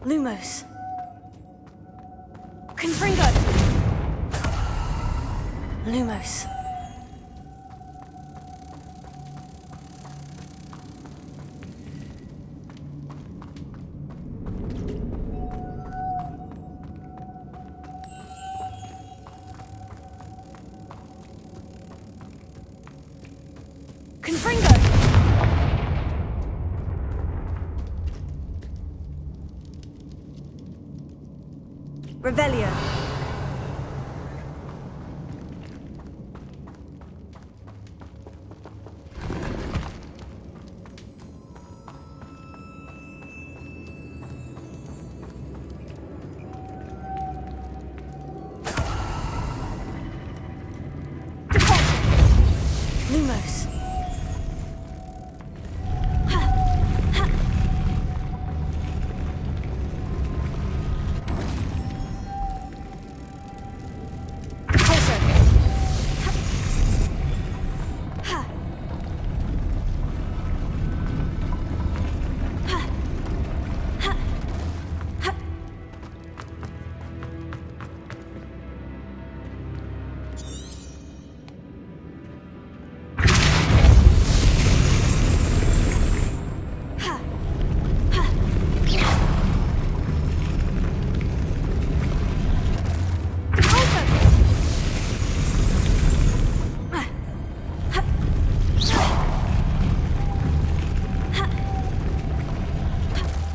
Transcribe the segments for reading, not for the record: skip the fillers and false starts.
Lumos. Confringo. Lumos. Confringo. Revelio. Lumos.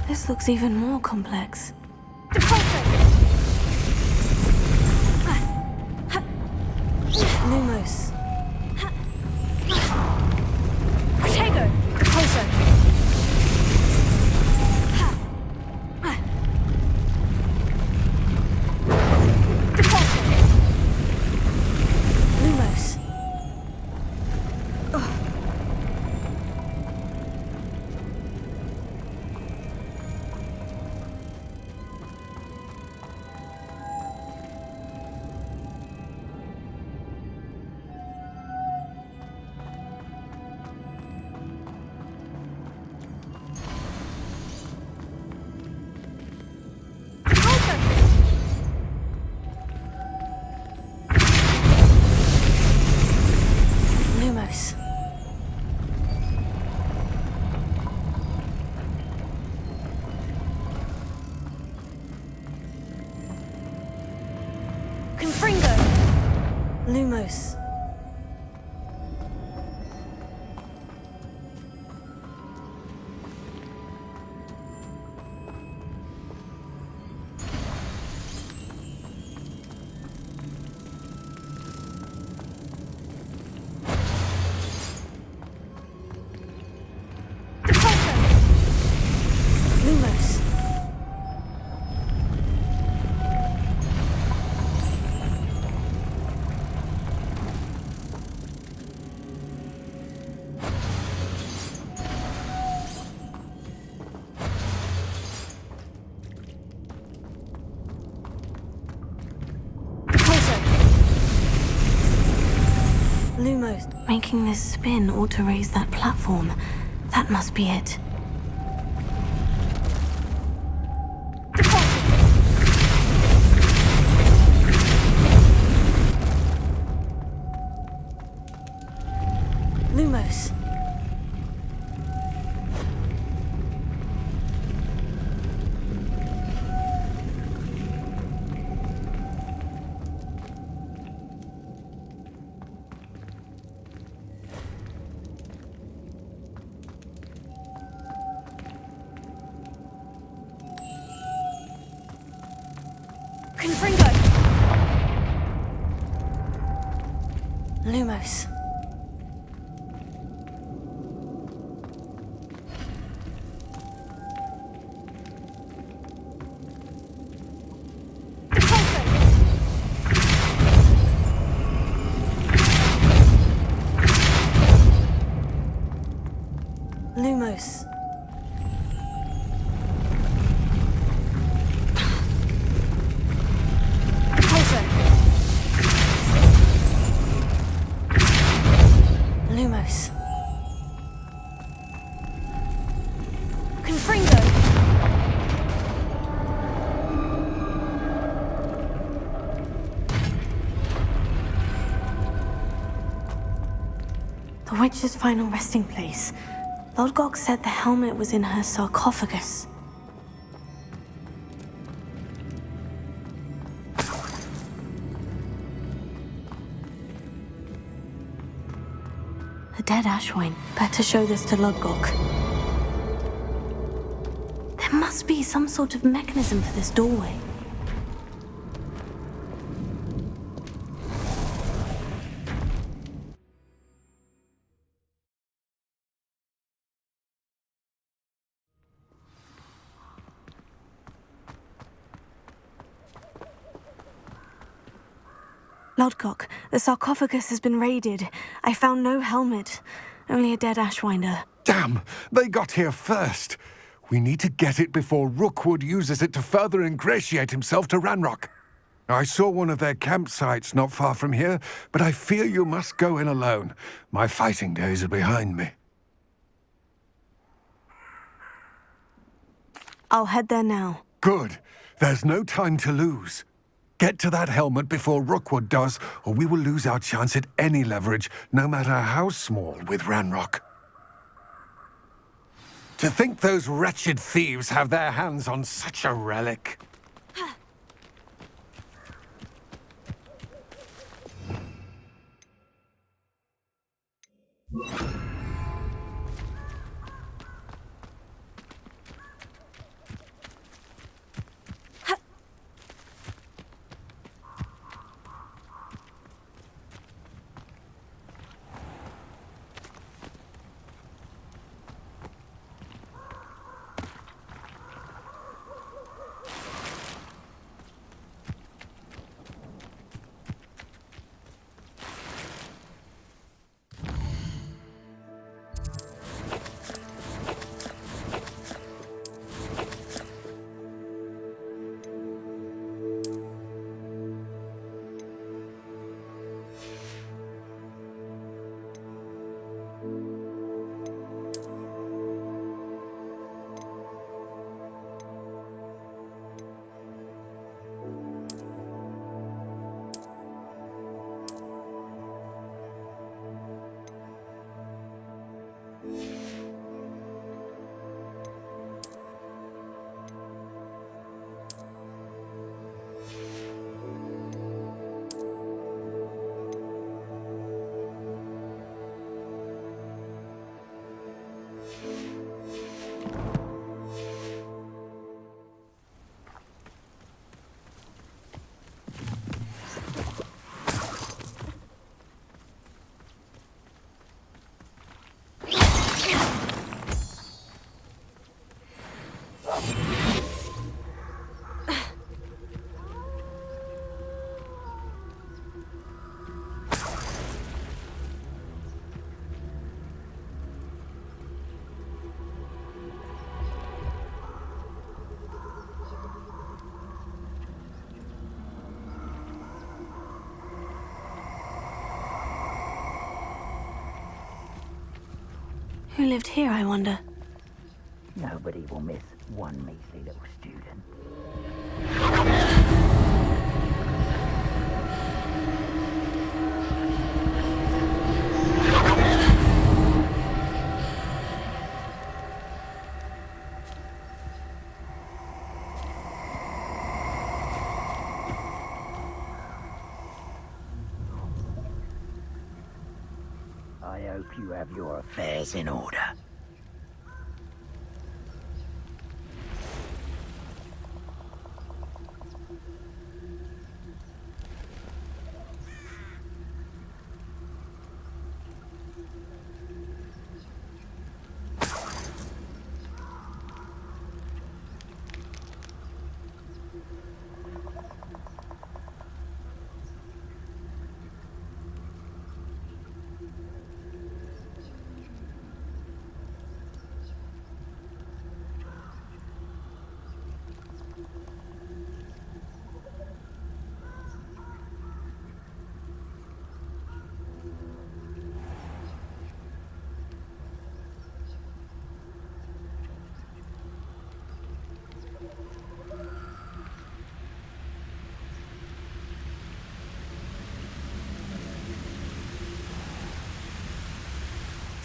This looks even more complex. Lumos. Protego. Repulso. Lumos. Lumos. Confringo. Lumos. Lumos. Lumos. Making this spin ought to raise that platform. That must be it. Lumos. Confringo. Lumos. Lumos. Repulso. Kreitch's final resting place. Lodgok said the helmet was in her sarcophagus. A dead Ashwine. Better show this to Lodgok. There must be some sort of mechanism for this doorway. Lodgok, the sarcophagus has been raided. I found no helmet, only a dead Ashwinder. Damn! They got here first. We need to get it before Rookwood uses it to further ingratiate himself to Ranrock. I saw one of their campsites not far from here, but I fear you must go in alone. My fighting days are behind me. I'll head there now. Good. There's no time to lose. Get to that helmet before Rookwood does, or we will lose our chance at any leverage, no matter how small, with Ranrock. To think those wretched thieves have their hands on such a relic. Who lived here, I wonder? Nobody will miss one measly little student. I hope you have your affairs in order.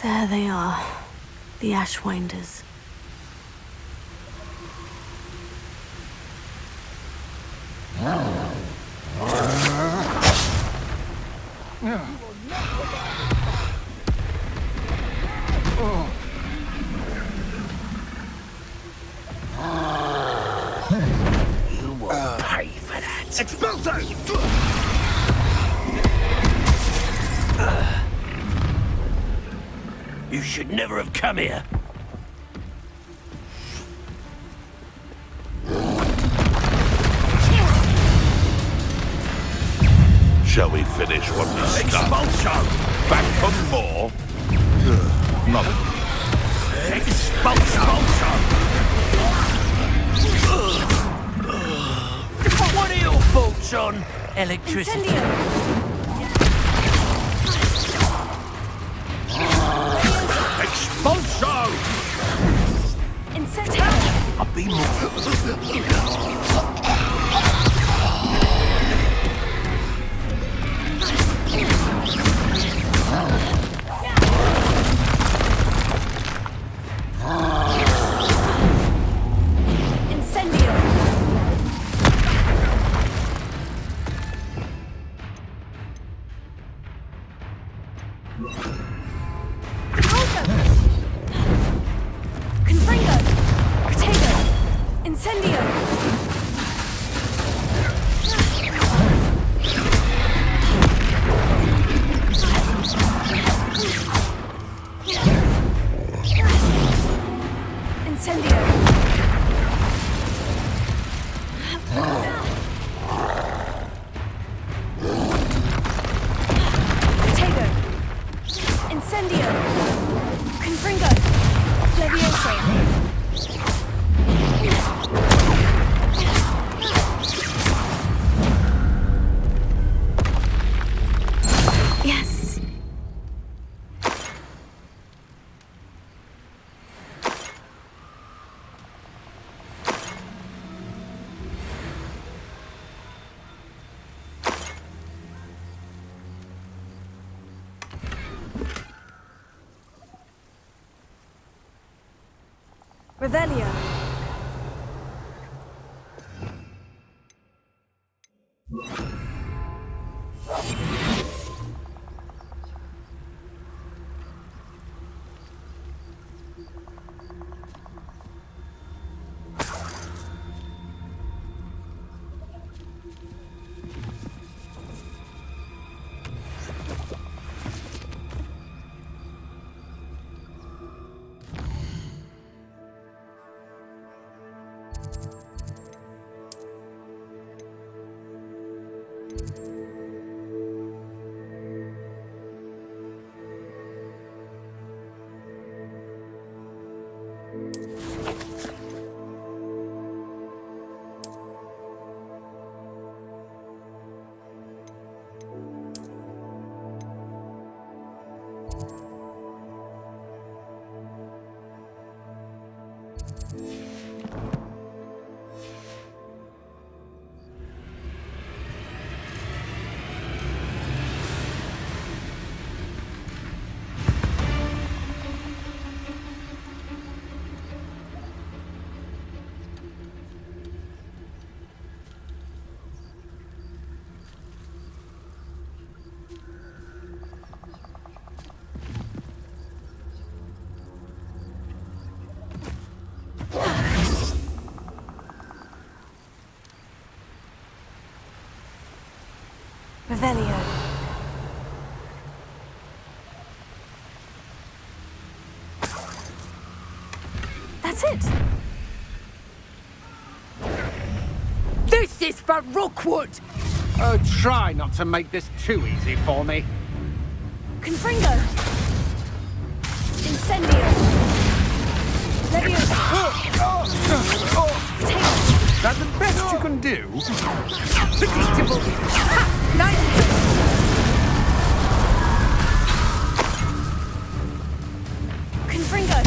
There they are. The Ashwinders. You will pay for that. Expulso! You should never have come here. Shall we finish what we started? Expulso! Back for more? Not. Expulso! What are your thoughts on electricity? Incendio! Expulso! Incendio! I'll be more. Incendio! Confringo! Protego! Incendio! Incendio! Protego! Incendio! Confringo! Levioso! Yes. Revelio. Revelio. That's it. This is for Rookwood! Oh, try not to make this too easy for me. Confringo. Incendio. Levioso. Potato. That's the best you can do? Predictable! Nice! Confringo.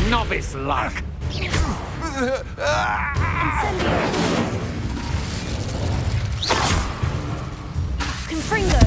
Novice luck. Incendio. Confringo.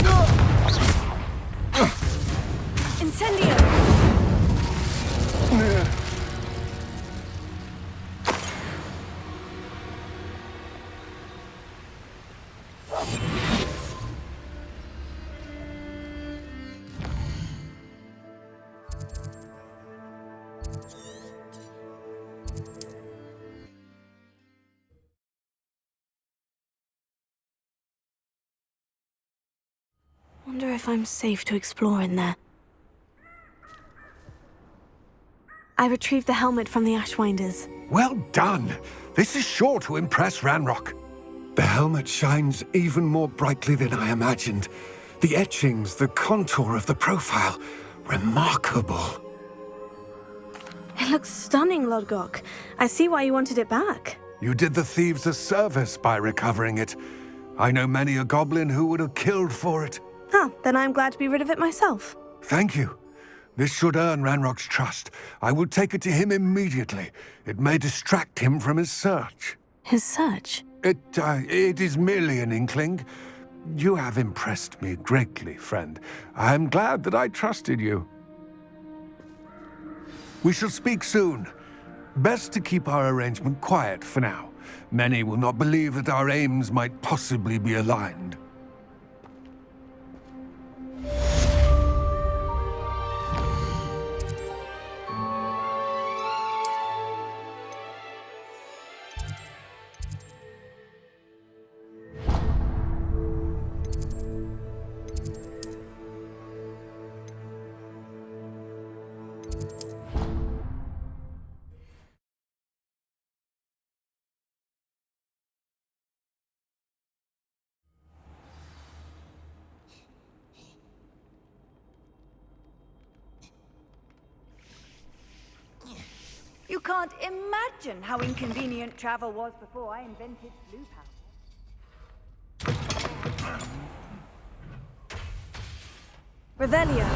Wonder if I'm safe to explore in there. I retrieved the helmet from the Ashwinders. Well done! This is sure to impress Ranrock. The helmet shines even more brightly than I imagined. The etchings, the contour of the profile. Remarkable. It looks stunning, Lodgok. I see why you wanted it back. You did the thieves a service by recovering it. I know many a goblin who would have killed for it. Ah, then I'm glad to be rid of it myself. Thank you. This should earn Ranrock's trust. I will take it to him immediately. It may distract him from his search. His search? It is merely an inkling. You have impressed me greatly, friend. I am glad that I trusted you. We shall speak soon. Best to keep our arrangement quiet for now. Many will not believe that our aims might possibly be aligned. You can't imagine how inconvenient travel was before I invented blue powder. Revelio.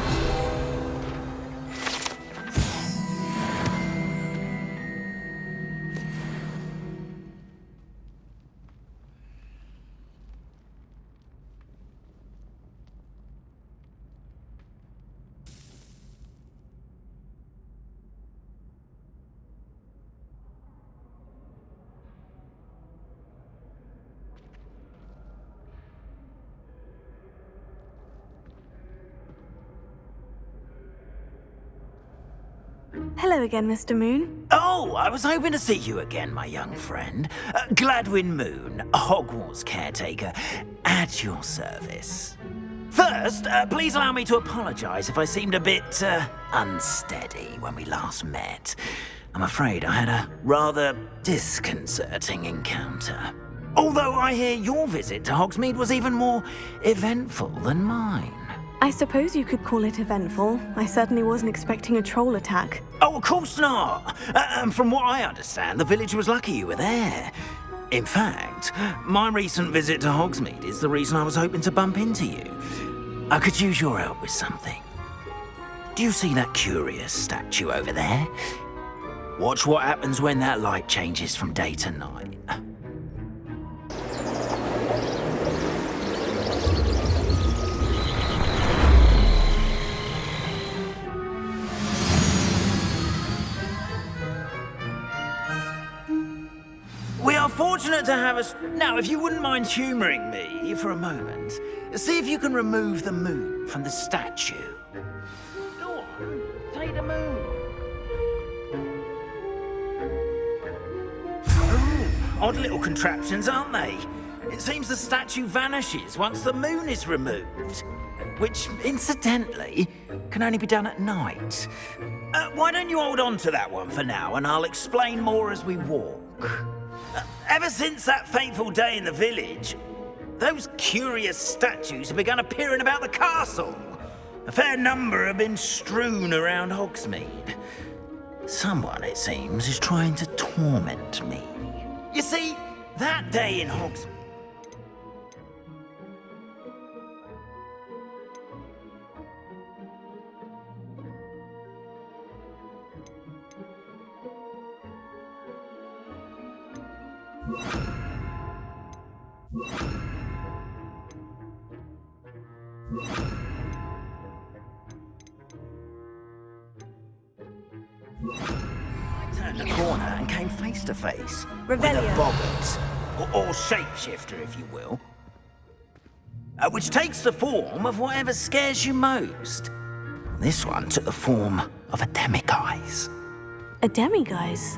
Hello again, Mr. Moon. Oh, I was hoping to see you again, my young friend. Gladwin Moon, Hogwarts caretaker, at your service. First, please allow me to apologize if I seemed a bit, unsteady when we last met. I'm afraid I had a rather disconcerting encounter. Although I hear your visit to Hogsmeade was even more eventful than mine. I suppose you could call it eventful. I certainly wasn't expecting a troll attack. Oh, of course not. From what I understand, the village was lucky you were there. In fact, my recent visit to Hogsmeade is the reason I was hoping to bump into you. I could use your help with something. Do you see that curious statue over there? Watch what happens when that light changes from day to night. We are fortunate to have us. Now, if you wouldn't mind humoring me for a moment, see if you can remove the moon from the statue. Go on, take the moon. Ooh, odd little contraptions, aren't they? It seems the statue vanishes once the moon is removed. Which, incidentally, can only be done at night. Why don't you hold on to that one for now, and I'll explain more as we walk. Ever since that fateful day in the village, those curious statues have begun appearing about the castle. A fair number have been strewn around Hogsmeade. Someone, it seems, is trying to torment me. You see, that day in Hogsmeade... I turned a corner and came face to face with a Revelio. boggart, or shapeshifter, if you will, which takes the form of whatever scares you most. This one took the form of a demiguise. A demiguise?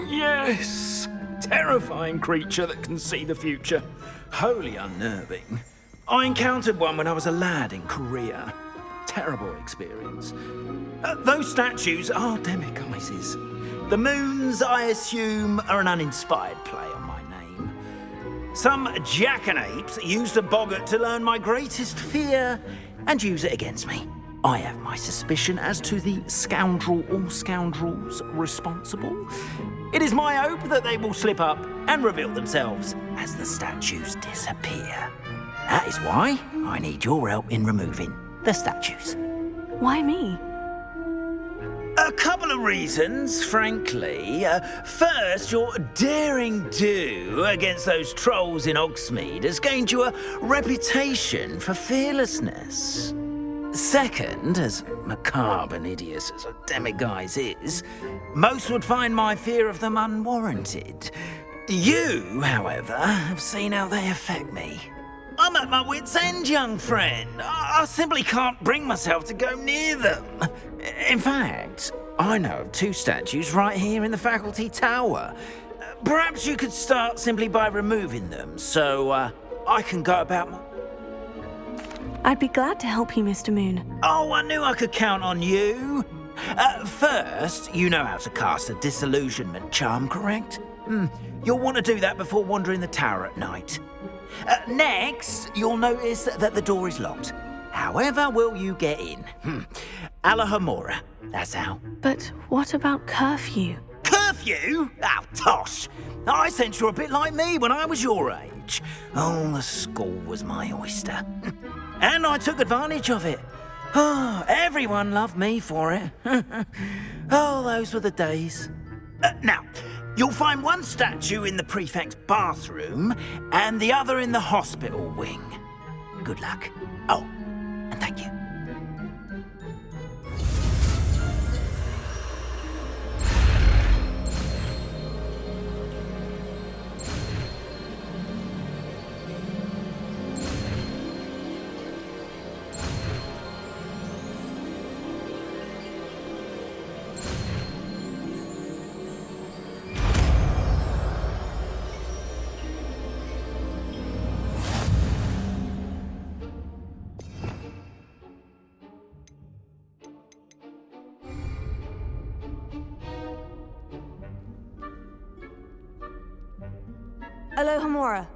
Yes! Terrifying creature that can see the future. Wholly unnerving. I encountered one when I was a lad in Korea. Terrible experience. Those statues are demiguises. The moons, I assume, are an uninspired play on my name. Some jackanapes used a boggart to learn my greatest fear and use it against me. I have my suspicion as to the scoundrel or scoundrels responsible. It is my hope that they will slip up and reveal themselves as the statues disappear. That is why I need your help in removing the statues. Why me? A couple of reasons, frankly. First, your daring do against those trolls in Hogsmeade has gained you a reputation for fearlessness. Second, as macabre and hideous as a demiguise is, most would find my fear of them unwarranted. You, however, have seen how they affect me. I'm at my wit's end, young friend. I simply can't bring myself to go near them. In fact, I know of 2 statues right here in the faculty tower. Perhaps you could start simply by removing them, so I can go about my... I'd be glad to help you, Mr. Moon. Oh, I knew I could count on you. First, you know how to cast a disillusionment charm, correct? You'll want to do that before wandering the tower at night. Next, you'll notice that the door is locked. However will you get in? Alahomora, that's how. But what about curfew? Curfew? Oh, tosh. I sense you're a bit like me when I was your age. Oh, the school was my oyster. And I took advantage of it. Oh, everyone loved me for it. Oh, those were the days. Now, you'll find one statue in the prefect's bathroom and the other in the hospital wing. Good luck. Oh, and thank you. Alohomora.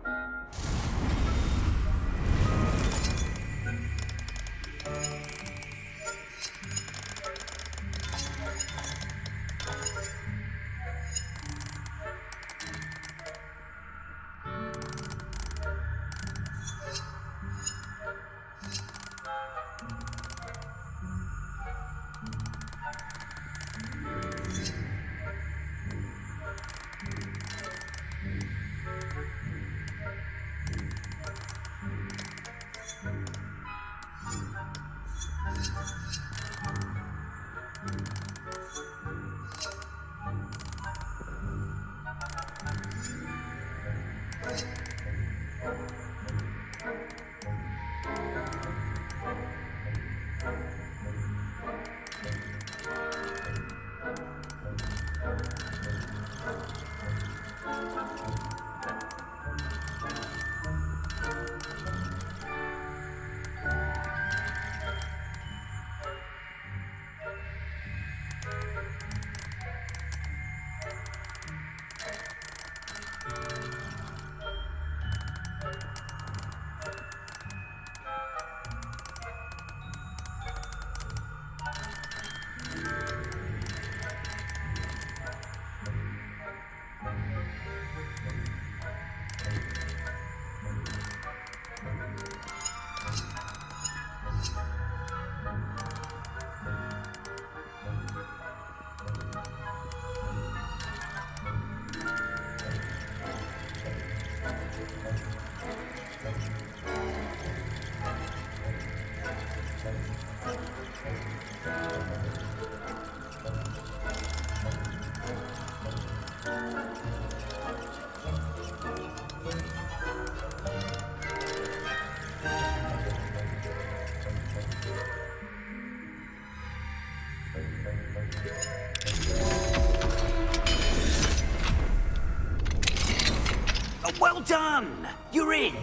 Well done! you're in.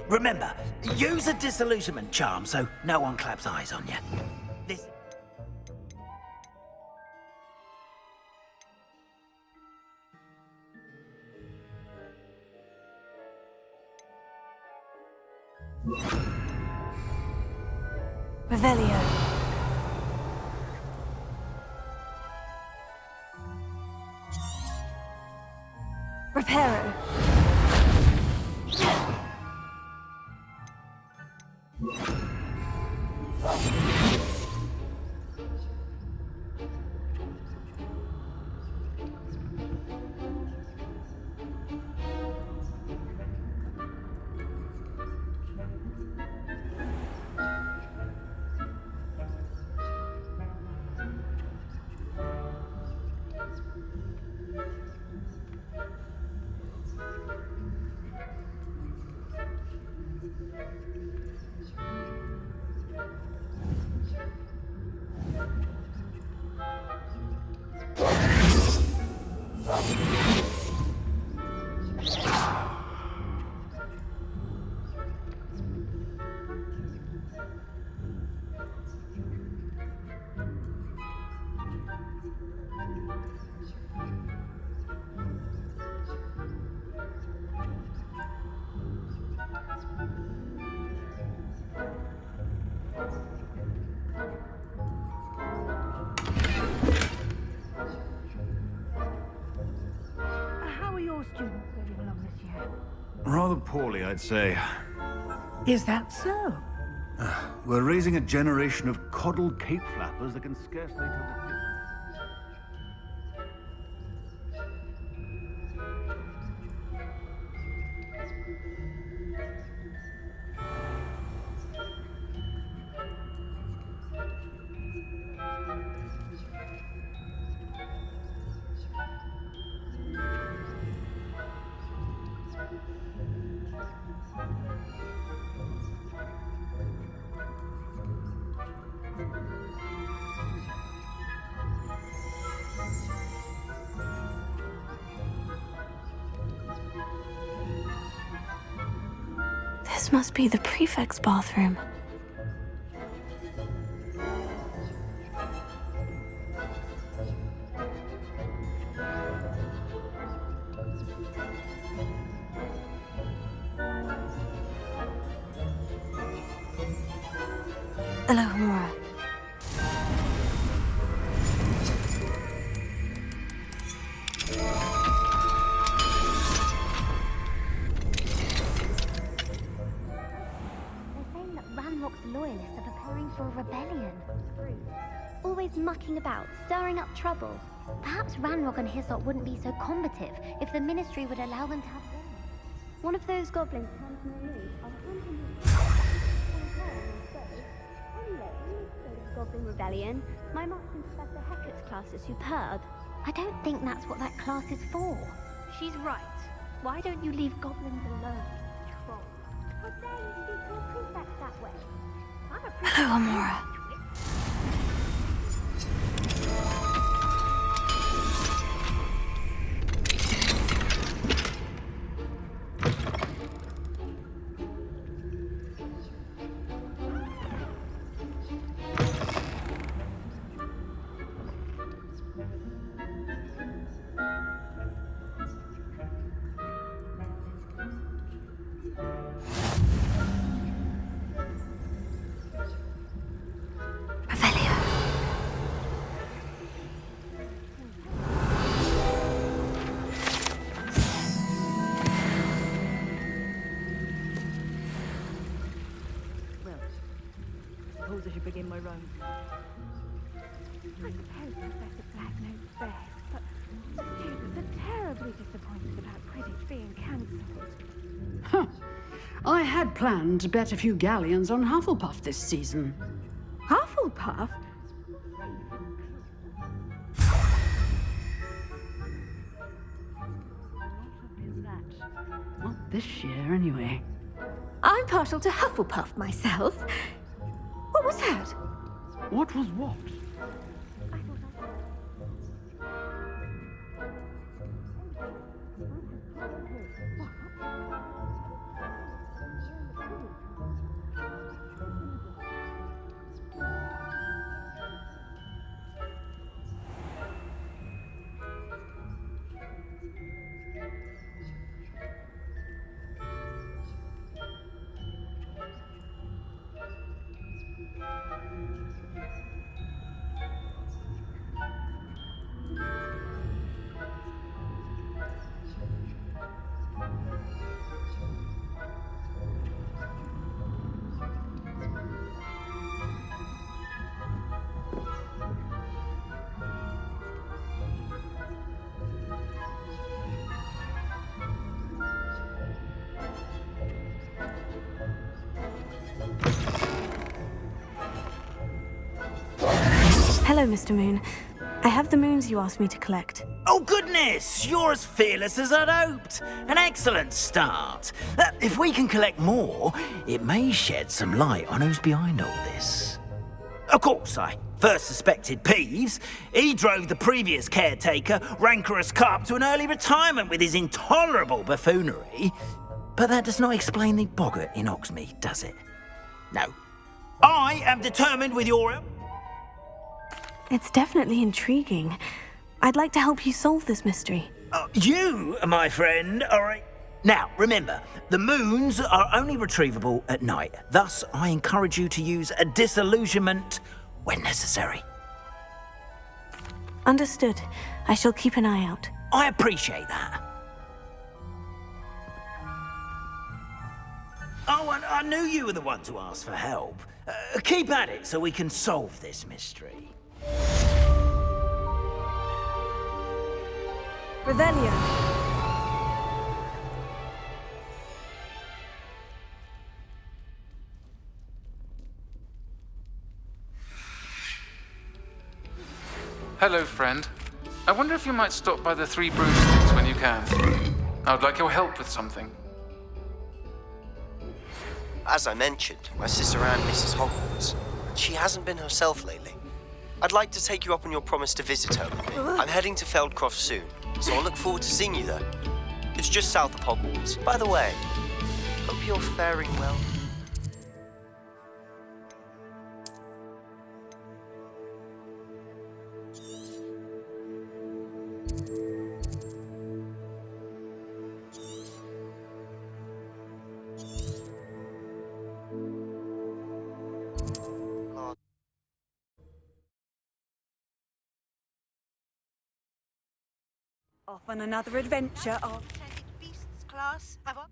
Remember, use a disillusionment charm so no one claps eyes on you. This... Revelio. Reparo. How are your students getting along this year? Rather poorly, I'd say. Is that so? We're raising a generation of coddled cape flappers that can scarcely tell the difference. This must be the prefect's bathroom. Alohomora. Loyalists are preparing for a rebellion. Always mucking about, stirring up trouble. Perhaps Ranrock and Hyssop wouldn't be so combative if the Ministry would allow them to have guns. One of those goblins comes from the news. Goblin Rebellion. My Marksman Professor Hecat's class is superb. I don't think that's what that class is for. She's right. Why don't you leave goblins alone, troll? How dare you speak to a prefect that way? Hello, Amora. I should begin my run. I suppose Professor Black knows best, but the students are terribly disappointed about Quidditch being cancelled. Huh. I had planned to bet a few galleons on Hufflepuff this season. Hufflepuff? Not this year, anyway. I'm partial to Hufflepuff myself. What was that? What was what? Hello, Mr. Moon. I have the moons you asked me to collect. Oh, goodness! You're as fearless as I'd hoped. An excellent start. If we can collect more, it may shed some light on who's behind all this. Of course, I first suspected Peeves. He drove the previous caretaker, Rancorous Carp, to an early retirement with his intolerable buffoonery. But that does not explain the boggart in Hogsmeade, does it? No. I am determined with your help. It's definitely intriguing. I'd like to help you solve this mystery. You, my friend, are a... Now, remember, the moons are only retrievable at night. Thus, I encourage you to use a disillusionment when necessary. Understood. I shall keep an eye out. I appreciate that. Oh, and I knew you were the one to ask for help. Keep at it so we can solve this mystery. Revelio. Hello, friend. I wonder if you might stop by the Three Broomsticks when you can. I would like your help with something. As I mentioned, my sister Anne misses Hogwarts. She hasn't been herself lately. I'd like to take you up on your promise to visit her with me. I'm heading to Feldcroft soon, so I'll look forward to seeing you there. It's just south of Hogwarts. By the way, hope you're faring well. Off on another adventure of... Beasts class, have I?